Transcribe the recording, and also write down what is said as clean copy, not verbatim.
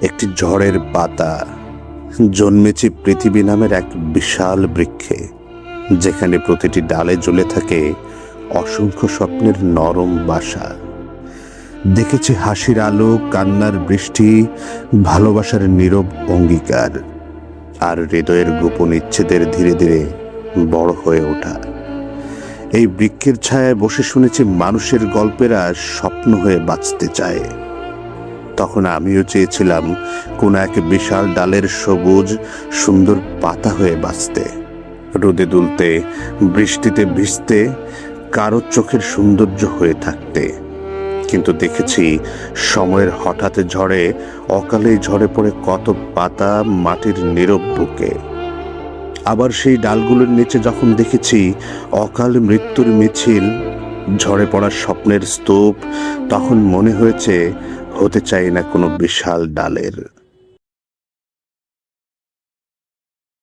একটি ঝড়ের পাতা জন্মেছে পৃথিবী নামের এক বিশাল বৃক্ষে, যেখানে প্রতিটি ডালে ঝুলে থাকে অসংখ্য স্বপ্নের নরম বাসা। দেখেছি হাসির আলো, কান্নার বৃষ্টি, ভালোবাসার নীরব অঙ্গীকার, আর হৃদয়ের গোপন ইচ্ছেদের ধীরে ধীরে বড় হয়ে ওঠা। এই বৃক্ষের ছায়ায় বসে শুনেছি মানুষের গল্পেরা স্বপ্ন হয়ে বাঁচতে চায়। তখন আমিও চেয়েছিলাম কোন এক বিশাল ডালের সবুজ সুন্দর পাতা হয়ে বাঁচতে, রোদে দুলতে, বৃষ্টিতে ভিজতে, কারো চোখের সৌন্দর্য হয়ে থাকতে। কিন্তু দেখেছি সময়ের হঠাৎ ঝড়ে অকালেই ঝরে পড়ে কত পাতা মাটির নীরব বুকে। আবার সেই ডালগুলোর নিচে যখন দেখেছি অকাল মৃত্যুর মিছিল, ঝরে পড়া স্বপ্নের স্তূপ, তখন মনে হয়েছে হতে চাই না কোনো বিশাল ডালের।